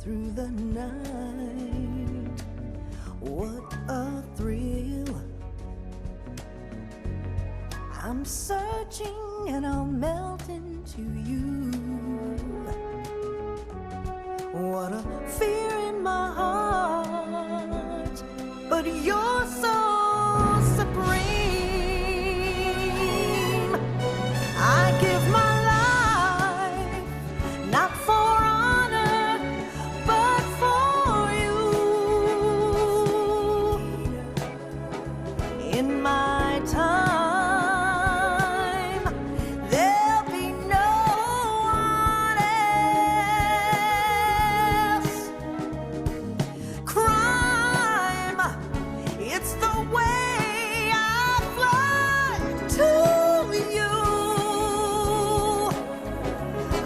through the night. What a thrill. I'm searching and I'll melt into you. What a fear in my heart, but you're so supreme. I give my life, not for honor, but for you. In my time, there'll be no one else. Crime, it's the way I fly to you.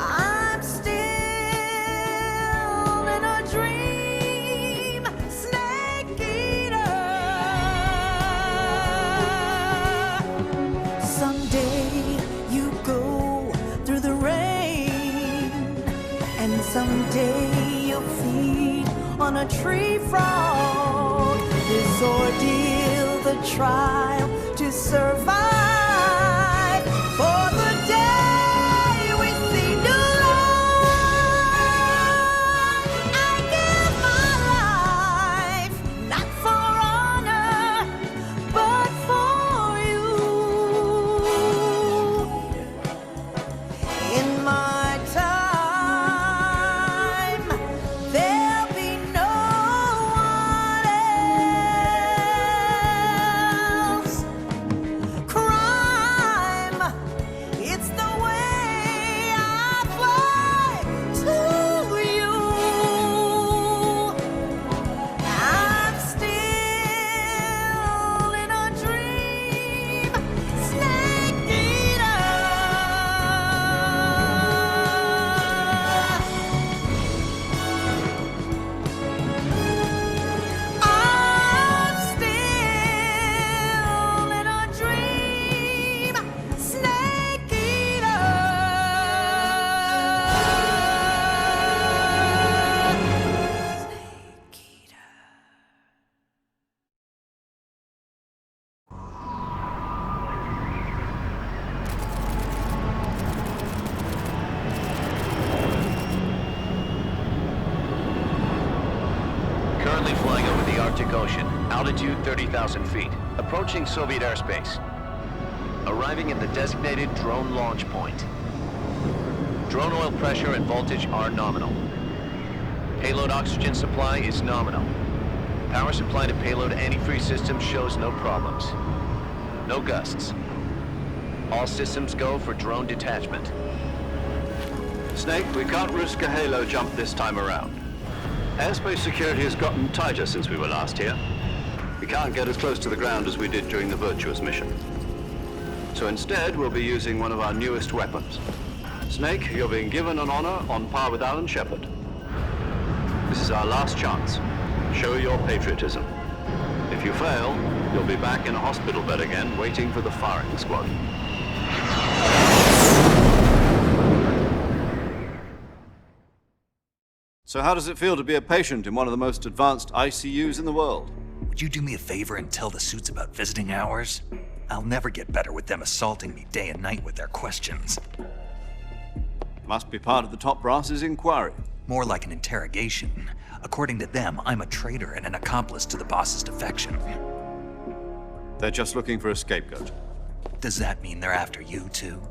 I'm still in a dream, snake eater. Someday you go through the rain, and someday you'll feed on a tree frog. This ordeal, the trial to survive, for the day we see new light. I give my life, not for honor, but for you. In my time, there'll be no one else. Crime, it's the way I fly to you. I'm still in a dream, snake eater. I'm still in a dream, snake eater. Snake eater. Currently flying over the Arctic Ocean, altitude 30,000 feet, approaching Soviet airspace. Arriving at the designated drone launch point. Drone oil pressure and voltage are nominal. Payload oxygen supply is nominal. Power supply to payload antifreeze system shows no problems. No gusts. All systems go for drone detachment. Snake, we can't risk a halo jump this time around. Airspace security has gotten tighter since we were last here. We can't get as close to the ground as we did during the Virtuous mission. So instead, we'll be using one of our newest weapons. Snake, you're being given an honor on par with Alan Shepard. This is our last chance. Show your patriotism. If you fail, you'll be back in a hospital bed again, waiting for the firing squad. So how does it feel to be a patient in one of the most advanced ICUs in the world? Would you do me a favor and tell the suits about visiting hours? I'll never get better with them assaulting me day and night with their questions. Must be part of the top brass's inquiry. More like an interrogation. According to them, I'm a traitor and an accomplice to the boss's defection. They're just looking for a scapegoat. Does that mean they're after you too?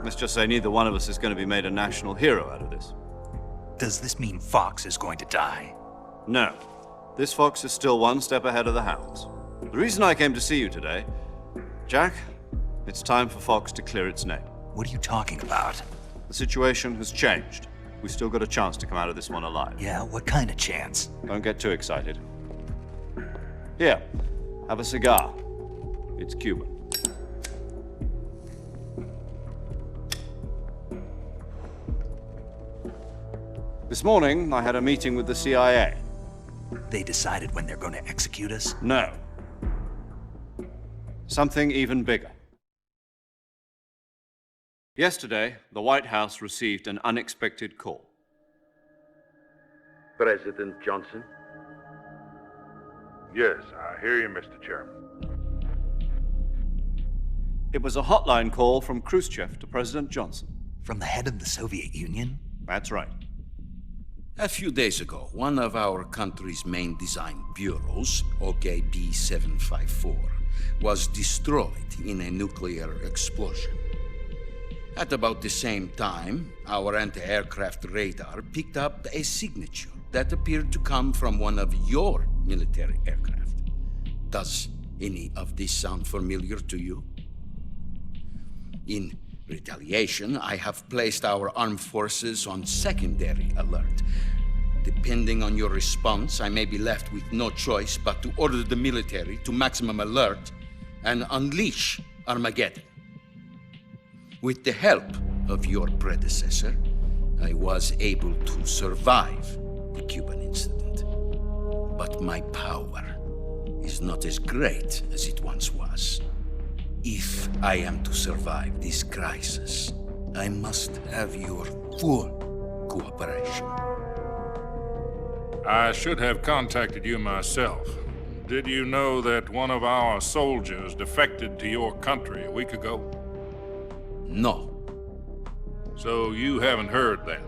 Let's just say neither one of us is going to be made a national hero out of this. Does this mean Fox is going to die? No. This fox is still one step ahead of the hounds. The reason I came to see you today, Jack, it's time for Fox to clear its name. What are you talking about? The situation has changed. We've still got a chance to come out of this one alive. Yeah, what kind of chance? Don't get too excited. Here, have a cigar. It's Cuban. This morning, I had a meeting with the CIA. They decided when they're going to execute us? No. Something even bigger. Yesterday, the White House received an unexpected call. President Johnson? Yes, I hear you, Mr. Chairman. It was a hotline call from Khrushchev to President Johnson. From the head of the Soviet Union? That's right. A few days ago, one of our country's main design bureaus, OKB 754, was destroyed in a nuclear explosion. At about the same time, our anti-aircraft radar picked up a signature that appeared to come from one of your military aircraft. Does any of this sound familiar to you? In retaliation, I have placed our armed forces on secondary alert. Depending on your response, I may be left with no choice but to order the military to maximum alert and unleash Armageddon. With the help of your predecessor, I was able to survive the Cuban incident. But my power is not as great as it once was. If I am to survive this crisis, I must have your full cooperation. I should have contacted you myself. Did you know that one of our soldiers defected to your country a week ago? No. So you haven't heard then.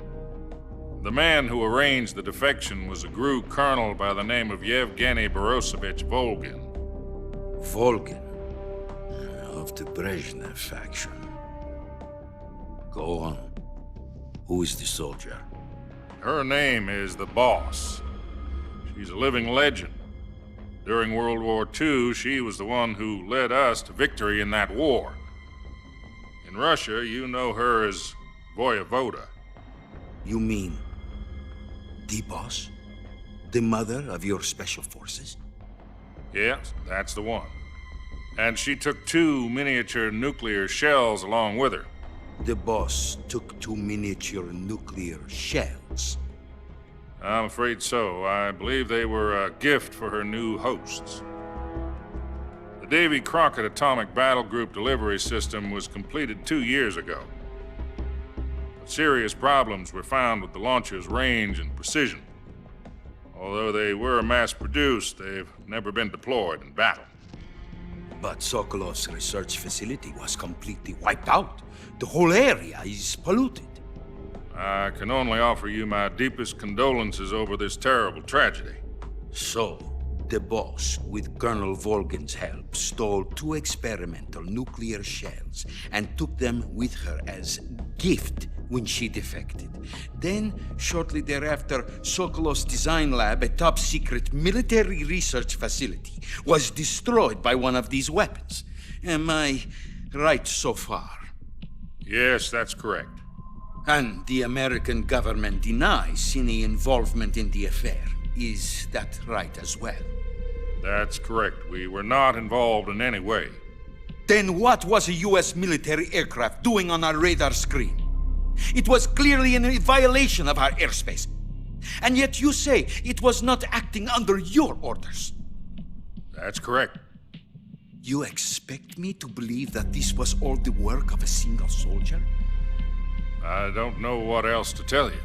The man who arranged the defection was a GRU colonel by the name of Yevgeny Borosovich Volgin. Volgin, of the Brezhnev faction. Go on. Who is the soldier? Her name is the Boss. She's a living legend. During World War II, she was the one who led us to victory in that war. In Russia, you know her as Voyevoda. You mean the Boss? The mother of your special forces? Yes, that's the one. And she took 2 miniature nuclear shells along with her. The Boss took 2 miniature nuclear shells. I'm afraid so. I believe they were a gift for her new hosts. The Davy Crockett Atomic Battle Group delivery system was completed 2 years ago. But serious problems were found with the launcher's range and precision. Although they were mass-produced, they've never been deployed in battle. But Sokolov's research facility was completely wiped out. The whole area is polluted. I can only offer you my deepest condolences over this terrible tragedy. So, the Boss, with Colonel Volgin's help, stole 2 experimental nuclear shells and took them with her as gift when she defected. Then, shortly thereafter, Sokolov's design lab, a top-secret military research facility, was destroyed by one of these weapons. Am I right so far? Yes, that's correct. And the American government denies any involvement in the affair. Is that right as well? That's correct. We were not involved in any way. Then what was a U.S. military aircraft doing on our radar screen? It was clearly in violation of our airspace. And yet you say it was not acting under your orders. That's correct. You expect me to believe that this was all the work of a single soldier? I don't know what else to tell you.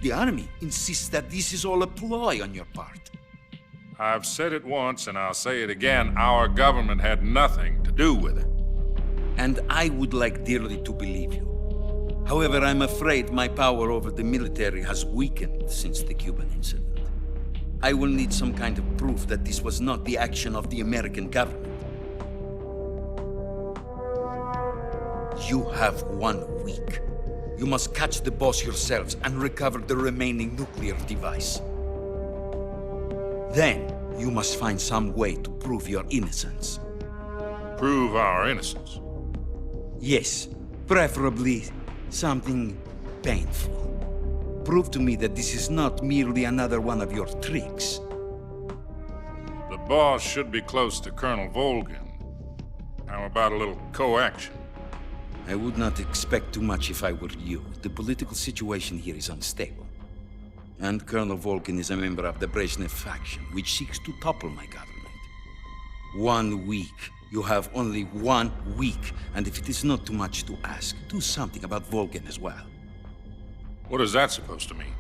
The army insists that this is all a ploy on your part. I've said it once and I'll say it again. Our government had nothing to do with it. And I would like dearly to believe you. However, I'm afraid my power over the military has weakened since the Cuban incident. I will need some kind of proof that this was not the action of the American government. You have 1 week. You must catch the Boss yourselves and recover the remaining nuclear device. Then, you must find some way to prove your innocence. Prove our innocence. Yes, preferably something painful. Prove to me that this is not merely another one of your tricks. The Boss should be close to Colonel Volgin. How about a little coaction? I would not expect too much if I were you. The political situation here is unstable. And Colonel Volgin is a member of the Brezhnev faction, which seeks to topple my government. 1 week. You have only 1 week, and if it is not too much to ask, do something about Volgin as well. What is that supposed to mean?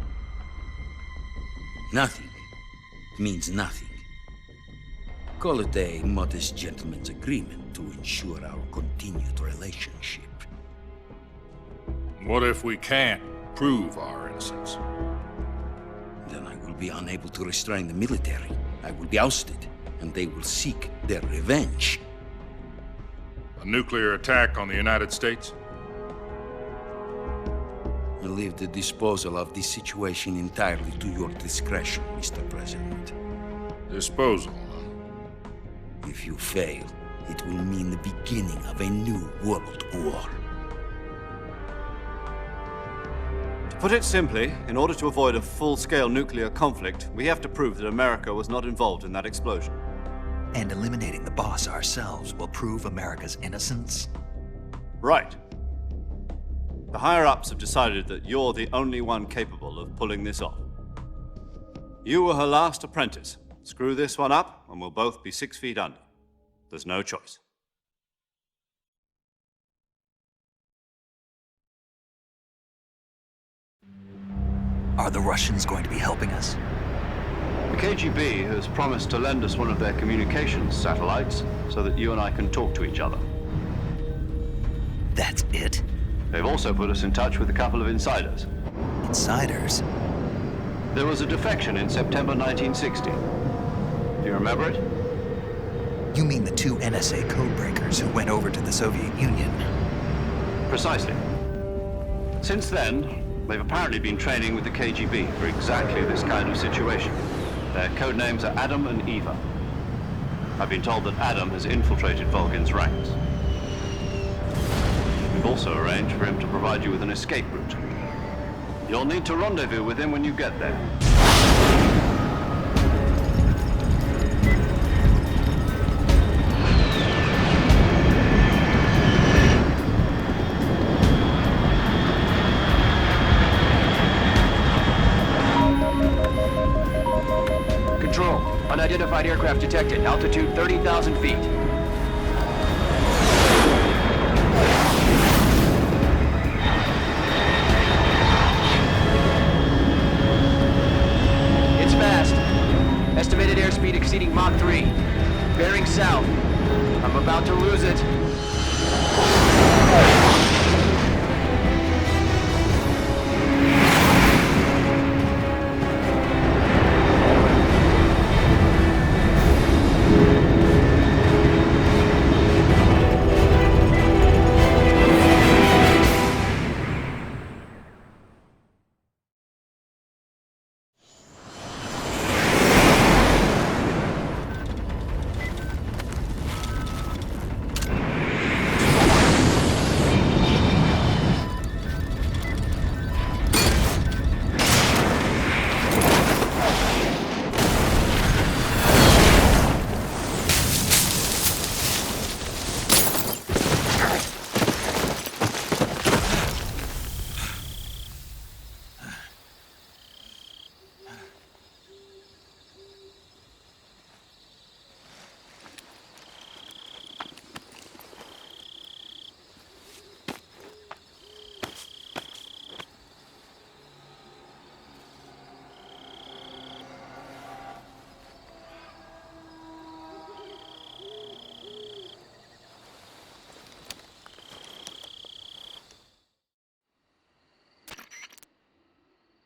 Nothing means nothing. Call it a modest gentleman's agreement to ensure our continued relationship. What if we can't prove our innocence? Then I will be unable to restrain the military. I will be ousted, and they will seek their revenge. A nuclear attack on the United States? I leave the disposal of this situation entirely to your discretion, Mr. President. Disposal, huh? If you fail, it will mean the beginning of a new world war. To put it simply, in order to avoid a full-scale nuclear conflict, we have to prove that America was not involved in that explosion. And eliminating the boss ourselves will prove America's innocence? Right. The higher-ups have decided that you're the only one capable of pulling this off. You were her last apprentice. Screw this one up, and we'll both be 6 feet under. There's no choice. Are the Russians going to be helping us? The KGB has promised to lend us one of their communications satellites so that you and I can talk to each other. That's it? They've also put us in touch with a couple of insiders. Insiders? There was a defection in September 1960. Do you remember it? You mean the 2 NSA codebreakers who went over to the Soviet Union? Precisely. Since then, they've apparently been training with the KGB for exactly this kind of situation. Their code names are Adam and Eva. I've been told that Adam has infiltrated Volgin's ranks. We've also arranged for him to provide you with an escape route. You'll need to rendezvous with him when you get there. Control, unidentified aircraft detected. Altitude 30,000 feet. It's fast. Estimated airspeed exceeding Mach 3. Bearing south. I'm about to lose it.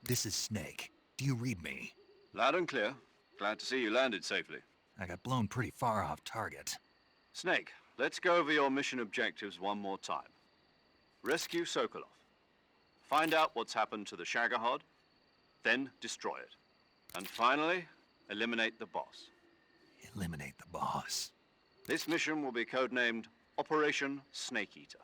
This is Snake. Do you read me? Loud and clear. Glad to see you landed safely. I got blown pretty far off target. Snake, let's go over your mission objectives one more time. Rescue Sokolov. Find out what's happened to the Shagohod, then destroy it. And finally, eliminate the boss. Eliminate the boss. This mission will be codenamed Operation Snake Eater.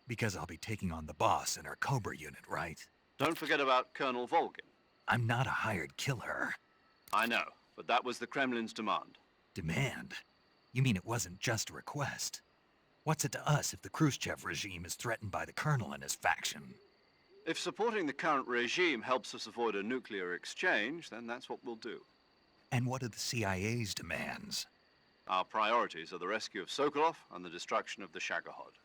Because I'll be taking on the boss in our Cobra unit, right? Don't forget about Colonel Volgin. I'm not a hired killer. I know, but that was the Kremlin's demand. Demand? You mean it wasn't just a request? What's it to us if the Khrushchev regime is threatened by the Colonel and his faction? If supporting the current regime helps us avoid a nuclear exchange, then that's what we'll do. And what are the CIA's demands? Our priorities are the rescue of Sokolov and the destruction of the Shagohod.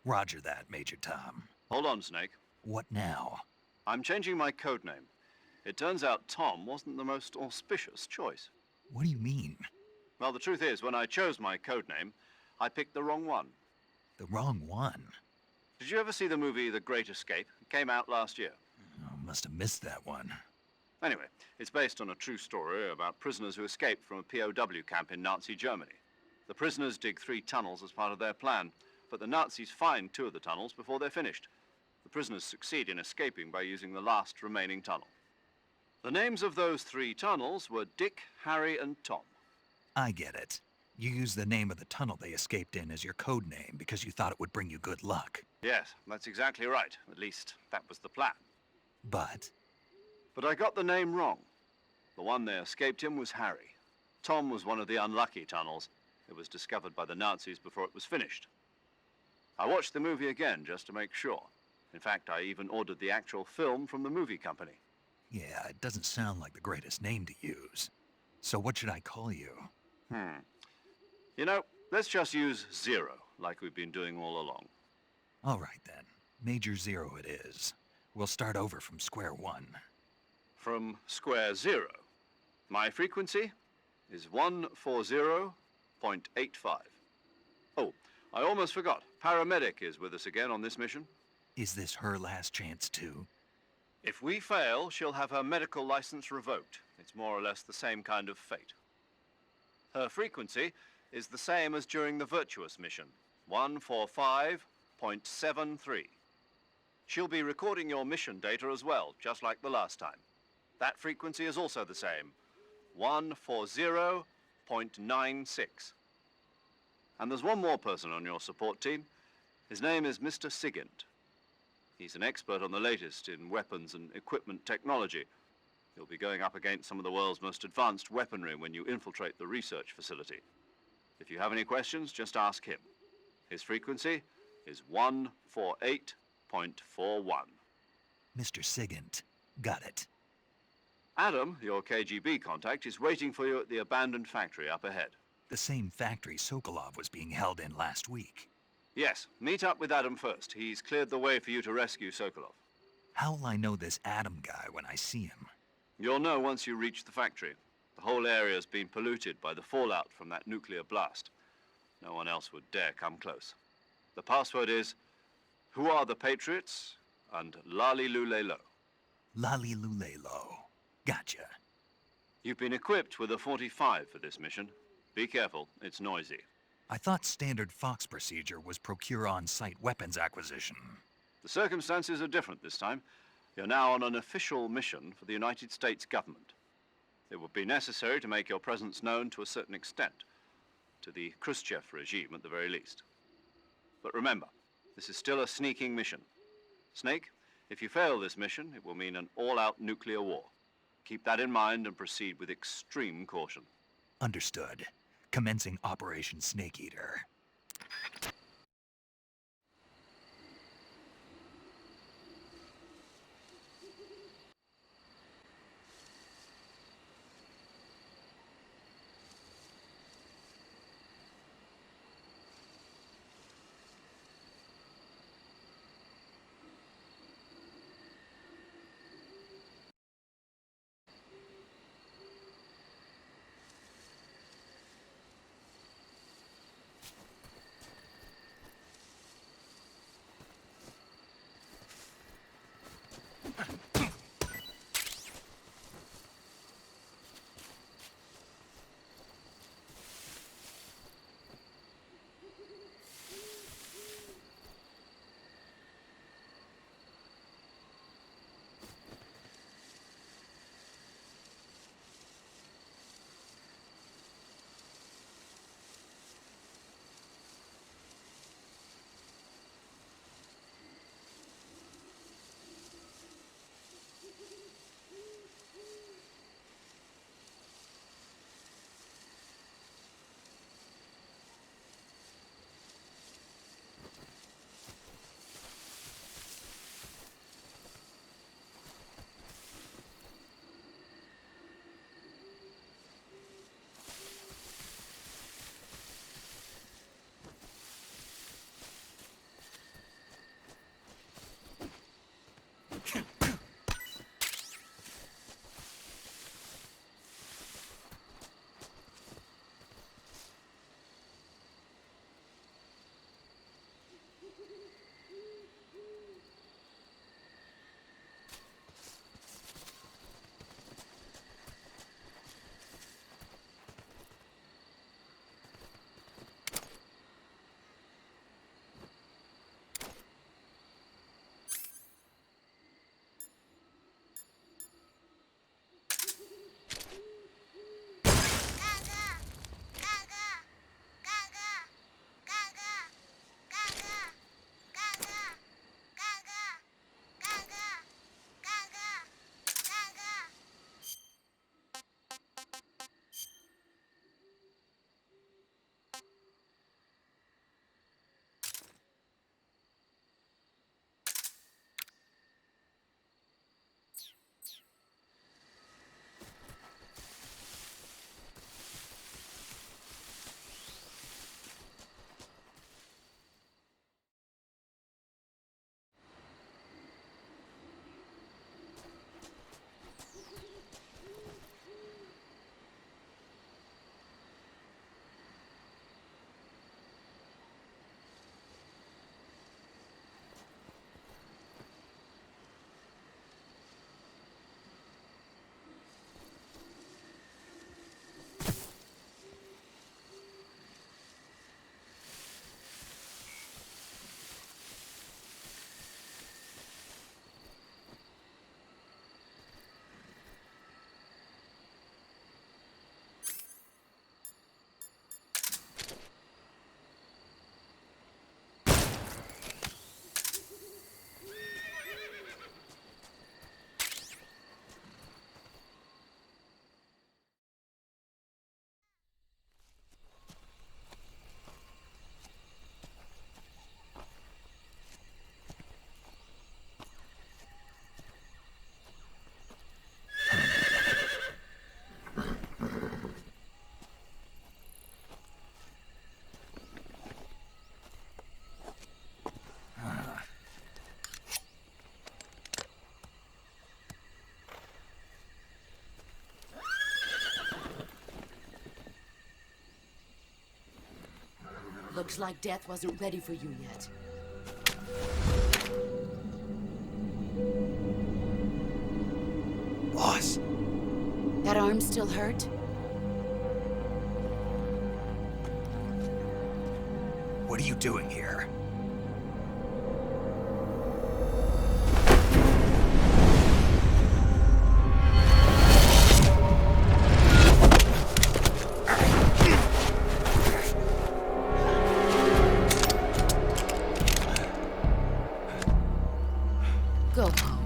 Roger that, Major Tom. Hold on, Snake. What now? I'm changing my codename. It turns out Tom wasn't the most auspicious choice. What do you mean? Well, the truth is, when I chose my codename, I picked the wrong one. The wrong one? Did you ever see the movie The Great Escape? It came out last year. Oh, must have missed that one. Anyway, it's based on a true story about prisoners who escaped from a POW camp in Nazi Germany. The prisoners dig 3 tunnels as part of their plan, but the Nazis find 2 of the tunnels before they're finished. The prisoners succeed in escaping by using the last remaining tunnel. The names of those 3 tunnels were Dick, Harry, and Tom. I get it. You used the name of the tunnel they escaped in as your code name because you thought it would bring you good luck. Yes, that's exactly right. At least, that was the plan. But But I got the name wrong. The one they escaped in was Harry. Tom was one of the unlucky tunnels. It was discovered by the Nazis before it was finished. I watched the movie again just to make sure. In fact, I even ordered the actual film from the movie company. yeah, it doesn't sound like the greatest name to use. So what should I call you? You know, let's just use Zero, like we've been doing all along. All right then. Major Zero it is. We'll start over from square one. From square 0. My frequency is 140.85. Oh, I almost forgot. Paramedic is with us again on this mission. Is this her last chance too? If we fail, she'll have her medical license revoked. It's more or less the same kind of fate. Her frequency is the same as during the Virtuous mission, 145.73. She'll be recording your mission data as well, just like the last time. That frequency is also the same, 140.96. And there's one more person on your support team. His name is Mr. Sigint. He's an expert on the latest in weapons and equipment technology. You'll be going up against some of the world's most advanced weaponry when you infiltrate the research facility. If you have any questions, just ask him. His frequency is 148.41. Mr. Sigint. Got it. Adam, your KGB contact, is waiting for you at the abandoned factory up ahead. The same factory Sokolov was being held in last week. Yes, meet up with Adam first. He's cleared the way for you to rescue Sokolov. How'll I know this Adam guy when I see him? You'll know once you reach the factory. The whole area's been polluted by the fallout from that nuclear blast. No one else would dare come close. The password is, "Who are the Patriots?" and "Lali Lulelo." Lali Lulelo. Gotcha. You've been equipped with a 45 for this mission. Be careful, it's noisy. I thought standard Fox procedure was procure on-site weapons acquisition. The circumstances are different this time. You're now on an official mission for the United States government. It would be necessary to make your presence known to a certain extent, to the Khrushchev regime at the very least. But remember, this is still a sneaking mission. Snake, if you fail this mission, it will mean an all-out nuclear war. Keep that in mind and proceed with extreme caution. Understood. Commencing Operation Snake Eater. Looks like death wasn't ready for you yet. Boss, That arm still hurt? what are you doing here? Go home.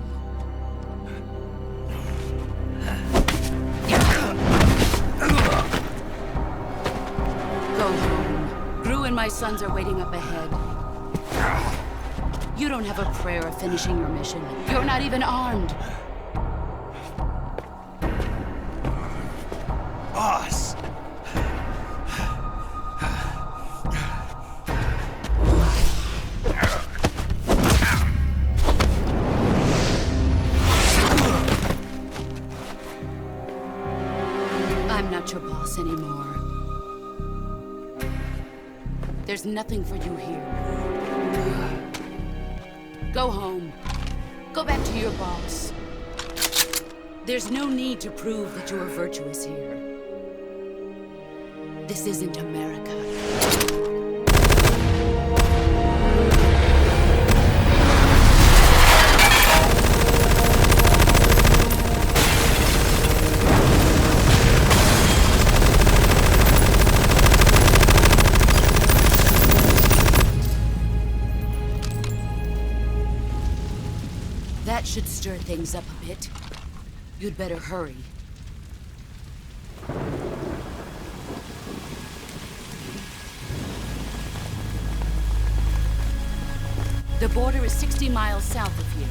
Go home. Gru and my sons are waiting up ahead. You don't have a prayer of finishing your mission. You're not even armed. Boss! I'm not your boss anymore. There's nothing for you here. Go home. Go back to your boss. There's no need to prove that you are virtuous here. This isn't America. That should stir things up a bit. You'd better hurry. The border is 60 miles south of here.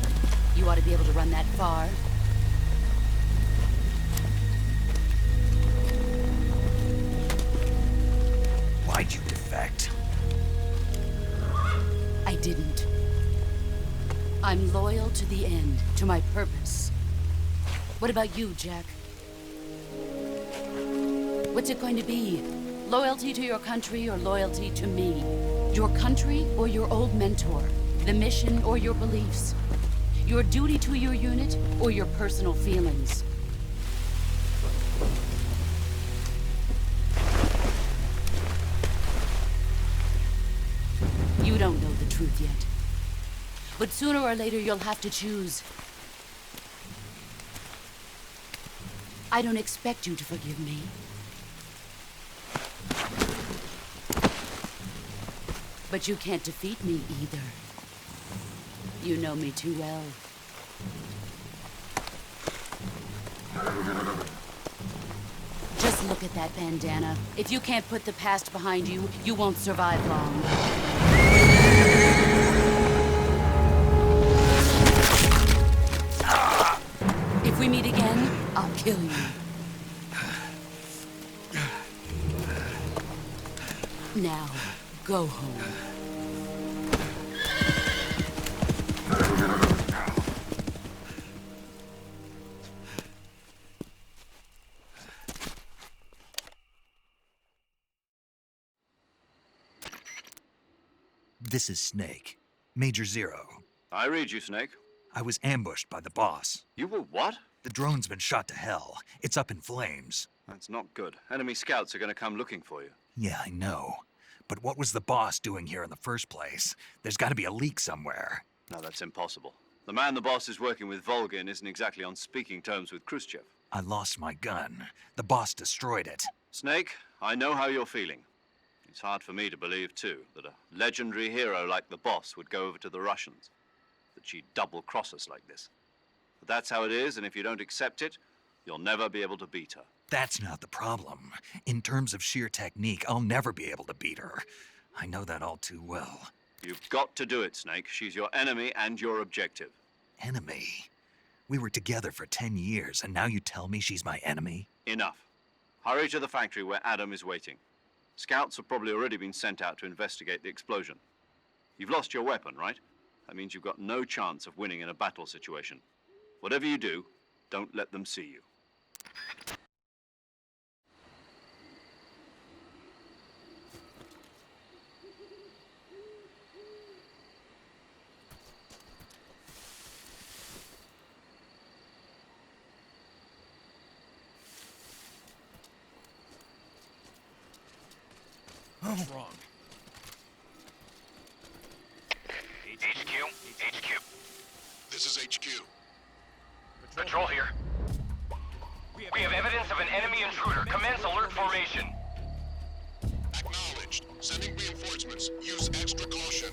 You ought to be able to run that far. Why'd you defect? I didn't. I'm loyal to the end, to my purpose. What about you, Jack? What's it going to be? Loyalty to your country or loyalty to me? Your country or your old mentor? The mission or your beliefs? Your duty to your unit or your personal feelings? You don't know the truth yet. But sooner or later, you'll have to choose. I don't expect you to forgive me. But you can't defeat me either. You know me too well. Just look at that bandana. If you can't put the past behind you, you won't survive long. If we meet again, I'll kill you. Now, go home. This is Snake. Major Zero. I read you, Snake. I was ambushed by the boss. You were what? The drone's been shot to hell. It's up in flames. That's not good. Enemy scouts are going to come looking for you. Yeah, I know. But what was the boss doing here in the first place? There's got to be a leak somewhere. No, that's impossible. The man the boss is working with, Volgin, isn't exactly on speaking terms with Khrushchev. I lost my gun. The boss destroyed it. Snake, I know how you're feeling. It's hard for me to believe, too, that a legendary hero like the boss would go over to the Russians. That she'd double-cross us like this. But that's how it is, and if you don't accept it, you'll never be able to beat her. That's not the problem. In terms of sheer technique, I'll never be able to beat her. I know that all too well. You've got to do it, Snake. She's your enemy and your objective. Enemy? We were together for 10 years, and now you tell me she's my enemy? Enough. Hurry to the factory where Adam is waiting. Scouts have probably already been sent out to investigate the explosion. You've lost your weapon, right? That means you've got no chance of winning in a battle situation. Whatever you do, don't let them see you. What's wrong? HQ. This is HQ. Patrol here. We have evidence of an enemy intruder. Commence alert formation. Acknowledged. Sending reinforcements. Use extra caution.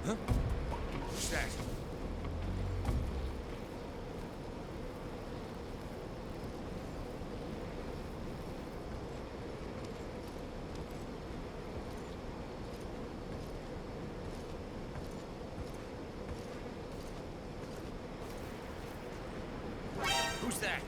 Who's that? Who's that?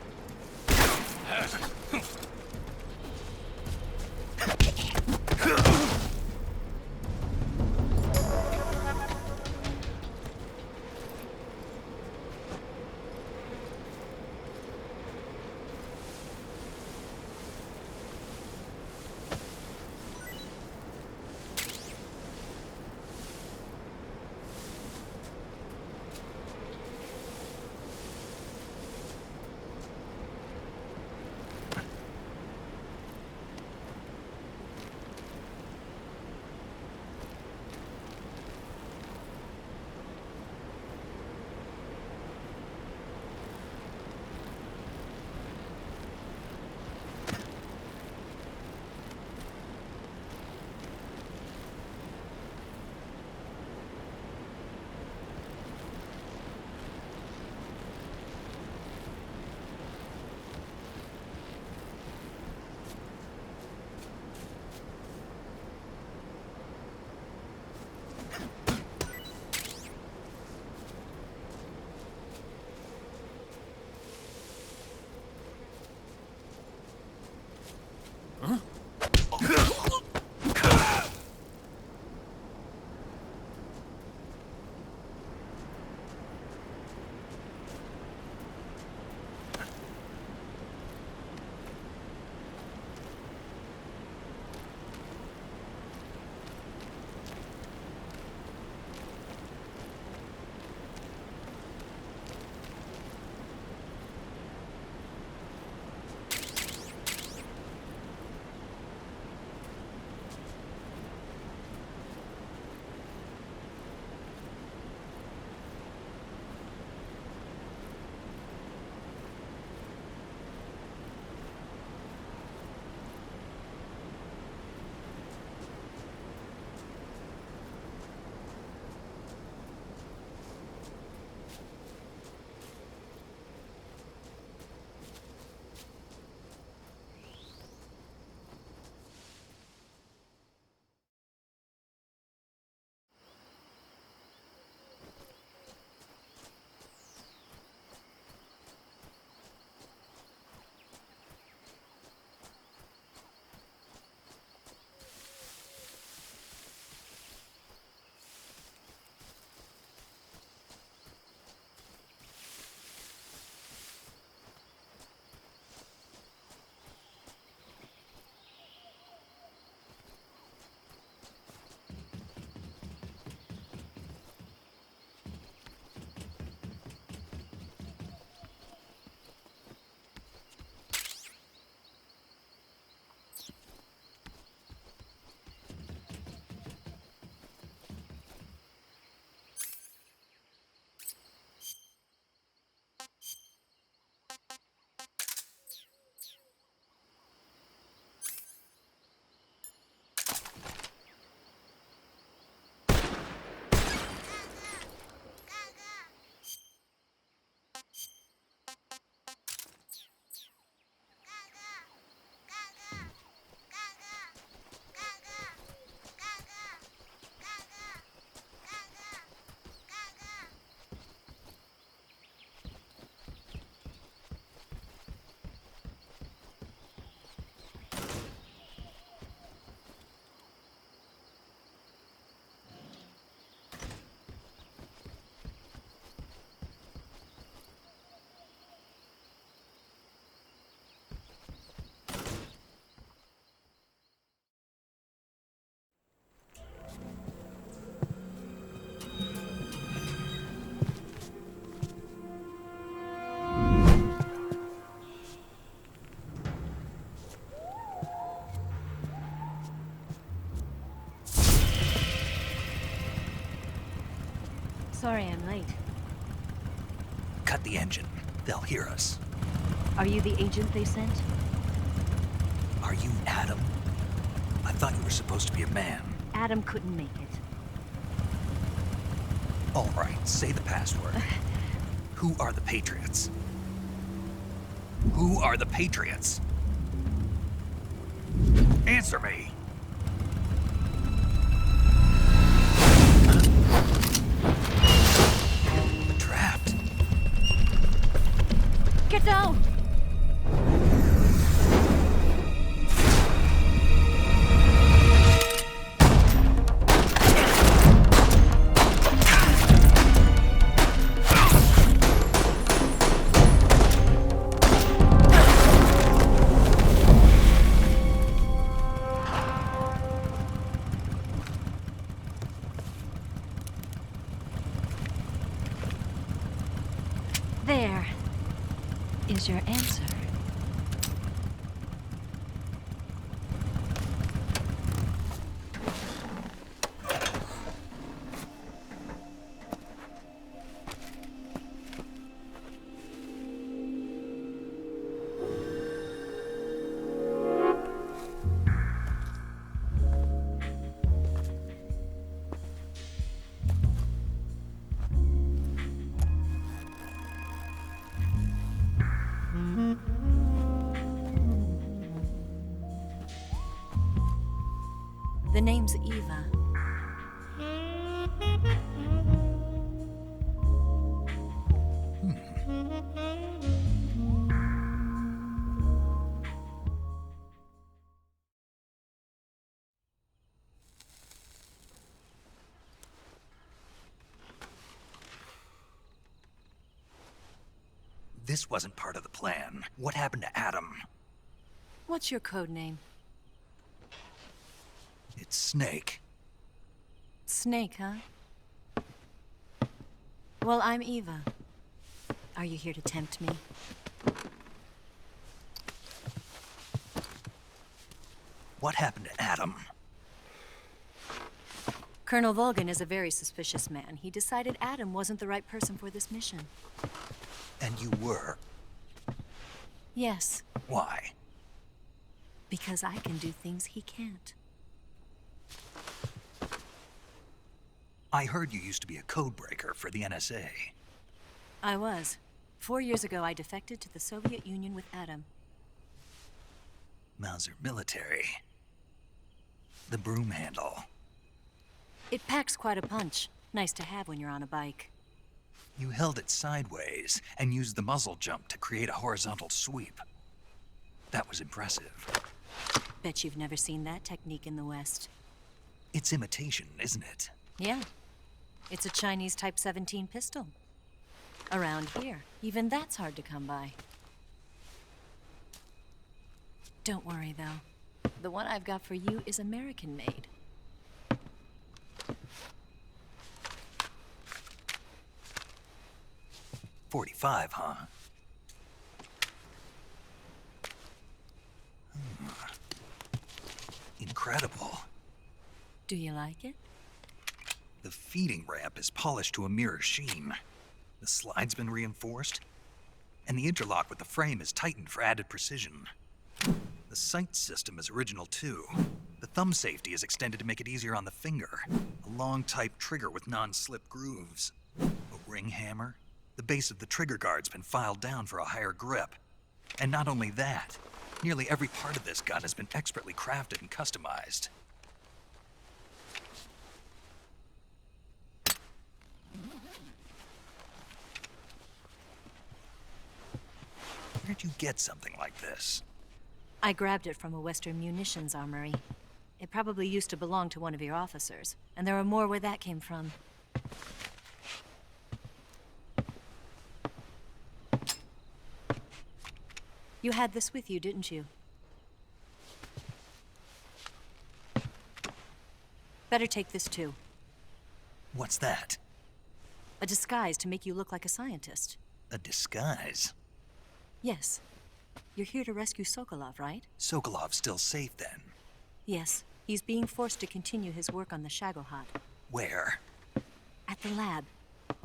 Sorry I'm late. Cut the engine. They'll hear us. Are you the agent they sent? Are you Adam? I thought you were supposed to be a man. Adam couldn't make it. All right, say the password. Who are the Patriots? Who are the Patriots? Answer me! Trapped. Get down! There is your answer. The name's Eva. This wasn't part of the plan. What happened to Adam? What's your code name? It's Snake. Snake, huh? Well, I'm Eva. Are you here to tempt me? What happened to Adam? Colonel Volgan is a very suspicious man. He decided Adam wasn't the right person for this mission. And you were? Yes, Why? because I can do things he can't. I heard you used to be a codebreaker for the NSA. I was. 4 years ago, I defected to the Soviet Union with Adam. Mauser military. The broom handle. It packs quite a punch. Nice to have when you're on a bike. You held it sideways and used the muzzle jump to create a horizontal sweep. That was impressive. Bet you've never seen that technique in the West. It's imitation, isn't it? Yeah. It's a Chinese Type 17 pistol. Around here, even that's hard to come by. Don't worry, though. The one I've got for you is American-made. .45, huh? Incredible. Do you like it? The feeding ramp is polished to a mirror sheen. The slide's been reinforced, and the interlock with the frame is tightened for added precision. The sight system is original too. The thumb safety is extended to make it easier on the finger. A long type trigger with non-slip grooves. A ring hammer. The base of the trigger guard's been filed down for a higher grip. And not only that, nearly every part of this gun has been expertly crafted and customized. Where'd you get something like this? I grabbed it from a Western munitions armory. It probably used to belong to one of your officers, and there are more where that came from. You had this with you, didn't you? Better take this too. What's that? A disguise to make you look like a scientist. A disguise? Yes. You're here to rescue Sokolov, right? Sokolov's still safe then? Yes. He's being forced to continue his work on the Shagohod. Where? At the lab.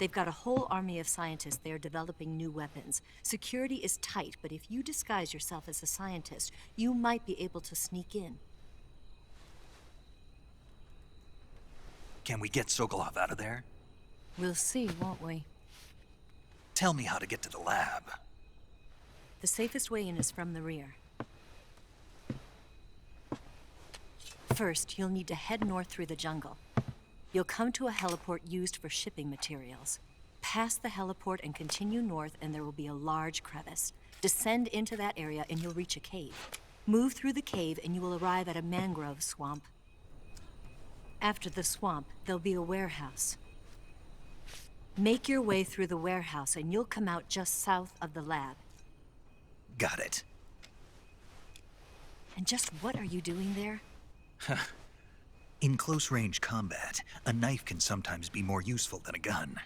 They've got a whole army of scientists there developing new weapons. Security is tight, but if you disguise yourself as a scientist, you might be able to sneak in. Can we get Sokolov out of there? We'll see, won't we? Tell me how to get to the lab. The safest way in is from the rear. First, you'll need to head north through the jungle. You'll come to a heliport used for shipping materials. Pass the heliport and continue north, and there will be a large crevice. Descend into that area and you'll reach a cave. Move through the cave and you will arrive at a mangrove swamp. After the swamp, there'll be a warehouse. Make your way through the warehouse and you'll come out just south of the lab. Got it. And just what are you doing there? In close-range combat, a knife can sometimes be more useful than a gun.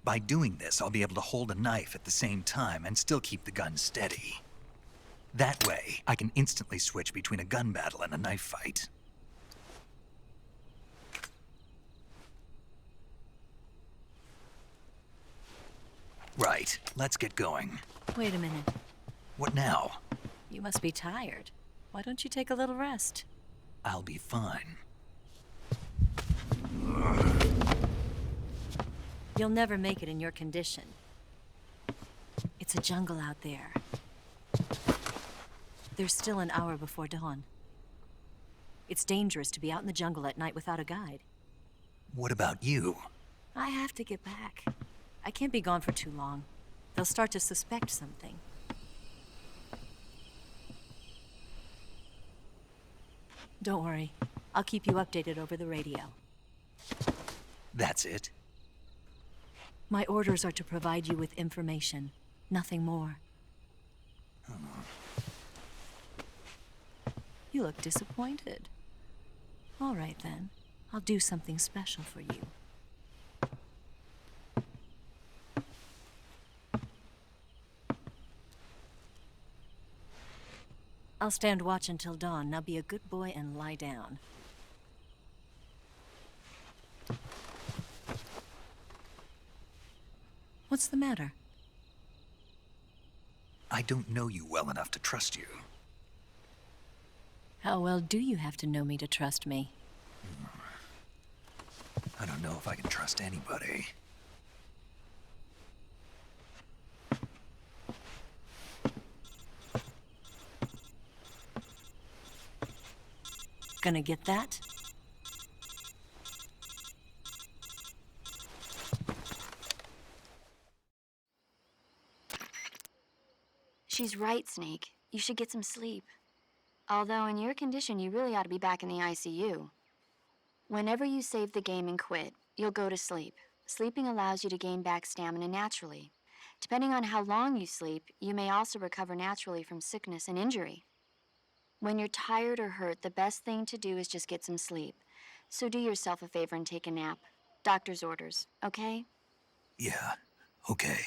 By doing this, I'll be able to hold a knife at the same time and still keep the gun steady. That way, I can instantly switch between a gun battle and a knife fight. Right, let's get going. Wait a minute. What now? You must be tired. Why don't you take a little rest? I'll be fine. You'll never make it in your condition. It's a jungle out there. There's still an hour before dawn. It's dangerous to be out in the jungle at night without a guide. What about you? I have to get back. I can't be gone for too long. They'll start to suspect something. Don't worry. I'll keep you updated over the radio. That's it? My orders are to provide you with information, nothing more. You look disappointed. All right then. I'll do something special for you. I'll stand watch until dawn. Now be a good boy and lie down. What's the matter? I don't know you well enough to trust you. How well do you have to know me to trust me? I don't know if I can trust anybody. Gonna get that? She's right, Snake. You should get some sleep. Although in your condition, you really ought to be back in the ICU. Whenever you save the game and quit, you'll go to sleep. Sleeping allows you to gain back stamina naturally. Depending on how long you sleep, you may also recover naturally from sickness and injury. When you're tired or hurt, the best thing to do is just get some sleep. So do yourself a favor and take a nap. Doctor's orders, okay? Yeah, okay.